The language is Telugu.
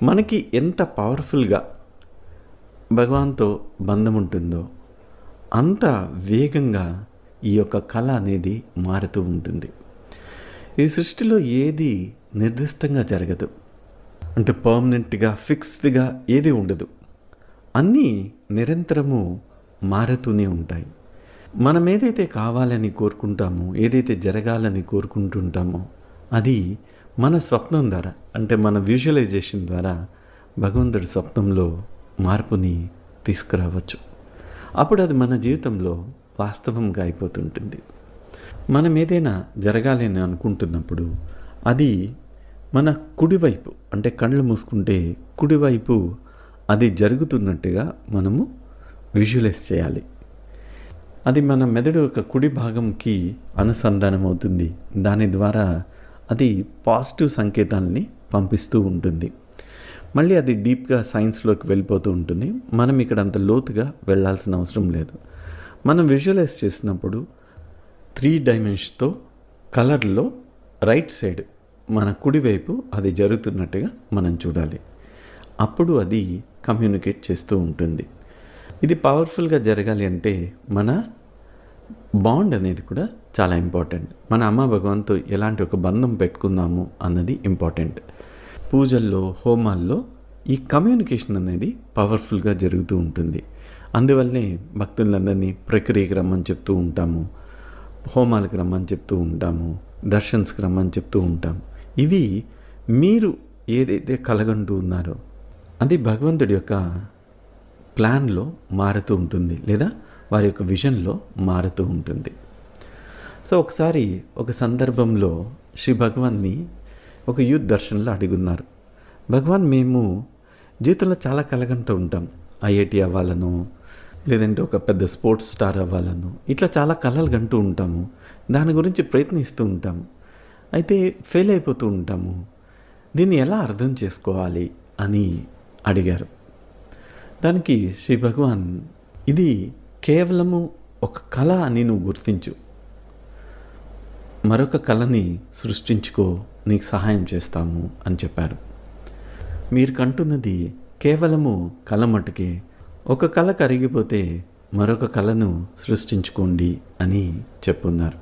మనకి ఎంత పవర్ఫుల్గా భగవాన్తో బంధం ఉంటుందో అంత వేగంగా ఈ యొక్క కళ అనేది మారుతూ ఉంటుంది. ఈ సృష్టిలో ఏది నిర్దిష్టంగా జరగదు, అంటే పర్మనెంట్గా ఫిక్స్డ్గా ఏది ఉండదు. అన్నీ నిరంతరము మారుతూనే ఉంటాయి. మనం ఏదైతే కావాలని కోరుకుంటామో, ఏదైతే జరగాలని కోరుకుంటుంటామో అది మన స్వప్నం ద్వారా, అంటే మన విజువలైజేషన్ ద్వారా భగవంతుడి స్వప్నంలో మార్పుని తీసుకురావచ్చు. అప్పుడు అది మన జీవితంలో వాస్తవంగా అయిపోతుంటుంది. మనం ఏదైనా జరగాలని అనుకుంటున్నప్పుడు అది మన కుడివైపు, అంటే కళ్ళు మూసుకుంటే కుడివైపు అది జరుగుతున్నట్టుగా మనము విజువలైజ్ చేయాలి. అది మన మెదడు యొక్క కుడి భాగంకి అనుసంధానం అవుతుంది. దాని ద్వారా అది పాజిటివ్ సంకేతాలని పంపిస్తూ ఉంటుంది. మళ్ళీ అది డీప్గా సైన్స్లోకి వెళ్ళిపోతూ ఉంటుంది. మనం ఇక్కడ అంత లోతుగా వెళ్ళాల్సిన అవసరం లేదు. మనం విజువలైజ్ చేసినప్పుడు 3 డైమెన్షన్తో కలర్లో రైట్ సైడ్ మన కుడివైపు అది జరుగుతున్నట్టుగా మనం చూడాలి. అప్పుడు అది కమ్యూనికేట్ చేస్తూ ఉంటుంది. ఇది పవర్ఫుల్గా జరగాలి అంటే మన బాండ్ అనేది కూడా చాలా ఇంపార్టెంట్. మన అమ్మ భగవంతుతో ఎలాంటి ఒక బంధం పెట్టుకుందాము అన్నది ఇంపార్టెంట్. పూజల్లో, హోమాల్లో ఈ కమ్యూనికేషన్ అనేది పవర్ఫుల్గా జరుగుతూ ఉంటుంది. అందువల్లనే భక్తులందరినీ ప్రక్రియకి రమ్మని చెప్తూ ఉంటాము, హోమాలకు రమ్మని చెప్తూ ఉంటాము, దర్శన్స్కి రమ్మని చెప్తూ ఉంటాము. ఇవి మీరు ఏదైతే కలగంటూ ఉన్నారో అది భగవంతుడి యొక్క ప్లాన్లో మారుతూ ఉంటుంది, లేదా వారి యొక్క విజన్లో మారుతూ ఉంటుంది. సో ఒకసారి ఒక సందర్భంలో శ్రీ భగవాన్ని ఒక యూత్ దర్శన్లో అడుగున్నారు, భగవాన్ మేము జీవితంలో చాలా కలగంటూ ఉంటాం, ఐఐటి అవ్వాలను, లేదంటే ఒక పెద్ద స్పోర్ట్స్ స్టార్ అవ్వాలను, ఇట్లా చాలా కలలు కంటూ ఉంటాము, దాని గురించి ప్రయత్నిస్తూ ఉంటాము, అయితే ఫెయిల్ అయిపోతూ ఉంటాము, దీన్ని ఎలా అర్థం చేసుకోవాలి అని అడిగారు. దానికి శ్రీ భగవాన్, ఇది కేవలము ఒక కళ అని నువ్వు గుర్తించు, మరొక కళని సృష్టించుకో, నీకు సహాయం చేస్తాము అని చెప్పారు. మీరు కంటున్నది కేవలము కళ మటుకే, ఒక కళ కరిగిపోతే మరొక కళను సృష్టించుకోండి అని చెప్పున్నారు.